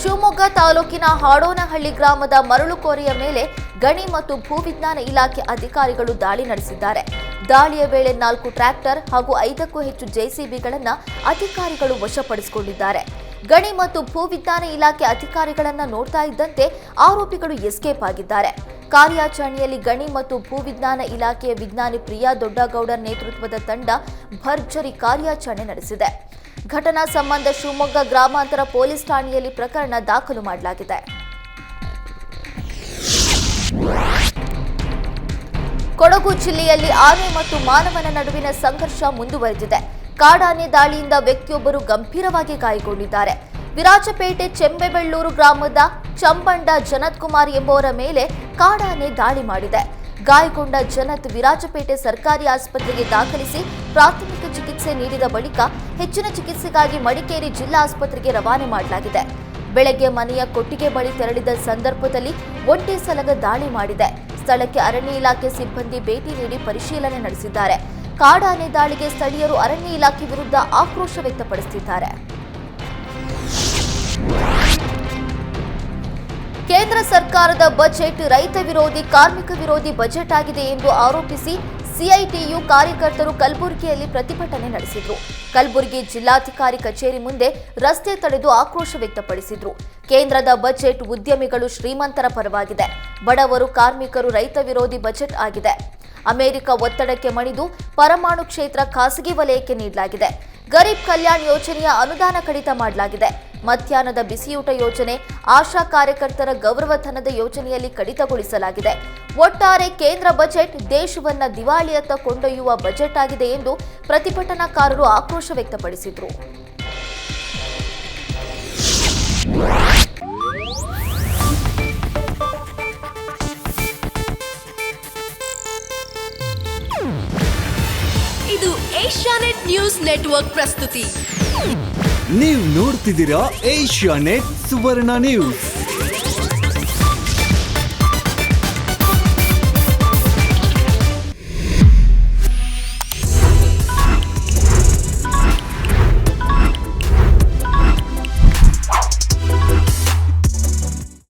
ಶಿವಮೊಗ್ಗ ತಾಲೂಕಿನ ಹಾಡೋನಹಳ್ಳಿ ಗ್ರಾಮದ ಮರಳುಕೋರೆಯ ಮೇಲೆ ಗಣಿ ಮತ್ತು ಭೂವಿಜ್ಞಾನ ಇಲಾಖೆ ಅಧಿಕಾರಿಗಳು ದಾಳಿ ನಡೆಸಿದ್ದಾರೆ. ದಾಳಿಯ ವೇಳೆ 4 ಟ್ರ್ಯಾಕ್ಟರ್ ಹಾಗೂ 5ಕ್ಕೂ ಹೆಚ್ಚು ಜೆಸಿಬಿಗಳನ್ನು ಅಧಿಕಾರಿಗಳು ವಶಪಡಿಸಿಕೊಂಡಿದ್ದಾರೆ. ಗಣಿ ಮತ್ತು ಭೂವಿಜ್ಞಾನ ಇಲಾಖೆ ಅಧಿಕಾರಿಗಳನ್ನ ನೋಡ್ತಾ ಇದ್ದಂತೆ ಆರೋಪಿಗಳು ಎಸ್ಕೇಪ್ ಆಗಿದ್ದಾರೆ. ಕಾರ್ಯಾಚರಣೆಯಲ್ಲಿ ಗಣಿ ಮತ್ತು ಭೂವಿಜ್ಞಾನ ಇಲಾಖೆಯ ವಿಜ್ಞಾನಿ ಪ್ರಿಯಾ ದೊಡ್ಡಗೌಡರ್ ನೇತೃತ್ವದ ತಂಡ ಭರ್ಜರಿ ಕಾರ್ಯಾಚರಣೆ ನಡೆಸಿದೆ. ಘಟನಾ ಸಂಬಂಧ ಶಿವಮೊಗ್ಗ ಗ್ರಾಮಾಂತರ ಪೊಲೀಸ್ ಠಾಣೆಯಲ್ಲಿ ಪ್ರಕರಣ ದಾಖಲು ಮಾಡಲಾಗಿದೆ. ಕೊಡಗು ಜಿಲ್ಲೆಯಲ್ಲಿ ಆನೆ ಮತ್ತು ಮಾನವನ ನಡುವಿನ ಸಂಘರ್ಷ ಮುಂದುವರೆದಿದೆ. ಕಾಡಾನೆ ದಾಳಿಯಿಂದ ವ್ಯಕ್ತಿಯೊಬ್ಬರು ಗಂಭೀರವಾಗಿ ಗಾಯಗೊಂಡಿದ್ದಾರೆ. ವಿರಾಜಪೇಟೆ ಚೆಂಬೆಬೆಳ್ಳೂರು ಗ್ರಾಮದ ಚಂಬಂಡ ಜನತ್ ಕುಮಾರ್ ಎಂಬುವರ ಮೇಲೆ ಕಾಡಾನೆ ದಾಳಿ ಮಾಡಿದೆ. ಗಾಯಗೊಂಡ ಜನತ್ ವಿರಾಜಪೇಟೆ ಸರ್ಕಾರಿ ಆಸ್ಪತ್ರೆಗೆ ದಾಖಲಿಸಿ ಪ್ರಾಥಮಿಕ ಚಿಕಿತ್ಸೆ ನೀಡಿದ ಬಳಿಕ ಹೆಚ್ಚಿನ ಚಿಕಿತ್ಸೆಗಾಗಿ ಮಡಿಕೇರಿ ಜಿಲ್ಲಾ ಆಸ್ಪತ್ರೆಗೆ ರವಾನೆ ಮಾಡಲಾಗಿದೆ. ಬೆಳಗ್ಗೆ ಮನೆಯ ಕೊಟ್ಟಿಗೆ ಬಳಿ ತೆರಳಿದ ಸಂದರ್ಭದಲ್ಲಿ ಒಂಟಿ ಸಲಗ ದಾಳಿ ಮಾಡಿದೆ. ಸ್ಥಳಕ್ಕೆ ಅರಣ್ಯ ಇಲಾಖೆ ಸಿಬ್ಬಂದಿ ಭೇಟಿ ನೀಡಿ ಪರಿಶೀಲನೆ ನಡೆಸಿದ್ದಾರೆ. ಕಾಡಾನೆ ದಾಳಿಗೆ ಸ್ಥಳೀಯರು ಅರಣ್ಯ ಇಲಾಖೆ ವಿರುದ್ಧ ಆಕ್ರೋಶ ವ್ಯಕ್ತಪಡಿಸುತ್ತಿದ್ದಾರೆ. ಕೇಂದ್ರ ಸರ್ಕಾರದ ಬಜೆಟ್ ರೈತ ವಿರೋಧಿ, ಕಾರ್ಮಿಕ ವಿರೋಧಿ ಬಜೆಟ್ ಆಗಿದೆ ಎಂದು ಆರೋಪಿಸಿ ಸಿಐಟಿಯು ಕಾರ್ಯಕರ್ತರು ಕಲಬುರಗಿಯಲ್ಲಿ ಪ್ರತಿಭಟನೆ ನಡೆಸಿದರು. ಕಲಬುರಗಿ ಜಿಲ್ಲಾಧಿಕಾರಿ ಕಚೇರಿ ಮುಂದೆ ರಸ್ತೆ ತಡೆದು ಆಕ್ರೋಶ ವ್ಯಕ್ತಪಡಿಸಿದರು. ಕೇಂದ್ರದ ಬಜೆಟ್ ಉದ್ಯಮಿಗಳು ಶ್ರೀಮಂತರ ಪರವಾಗಿದೆ, ಬಡವರು ಕಾರ್ಮಿಕರು ರೈತ ವಿರೋಧಿ ಬಜೆಟ್ ಆಗಿದೆ. ಅಮೆರಿಕ ಒತ್ತಡಕ್ಕೆ ಮಣಿದು ಪರಮಾಣು ಕ್ಷೇತ್ರ ಖಾಸಗಿ ವಲಯಕ್ಕೆ ನೀಡಲಾಗಿದೆ. ಗರೀಬ್ ಕಲ್ಯಾಣ್ ಯೋಜನೆಯ ಅನುದಾನ ಕಡಿತ ಮಾಡಲಾಗಿದೆ. ಮಧ್ಯಾಹ್ನದ ಬಿಸಿಯೂಟ ಯೋಜನೆ, ಆಶಾ ಕಾರ್ಯಕರ್ತರ ಗೌರವಧನದ ಯೋಜನೆಯಲ್ಲಿ ಕಡಿತಗೊಳಿಸಲಾಗಿದೆ. ಒಟ್ಟಾರೆ ಕೇಂದ್ರ ಬಜೆಟ್ ದೇಶವನ್ನ ದಿವಾಳಿಯತ್ತ ಕೊಂಡೊಯ್ಯುವ ಬಜೆಟ್ ಆಗಿದೆ ಎಂದು ಪ್ರತಿಭಟನಾಕಾರರು ಆಕ್ರೋಶ ವ್ಯಕ್ತಪಡಿಸಿದರು. ಇದು ಏಷ್ಯಾನೆಟ್ ನ್ಯೂಸ್ ನೆಟ್ವರ್ಕ್ ಪ್ರಸ್ತುತಿ. ನೀವು ನೋಡ್ತಿದ್ದೀರಾ ಏಷ್ಯಾನೆಟ್ ಸುವರ್ಣ ನ್ಯೂಸ್.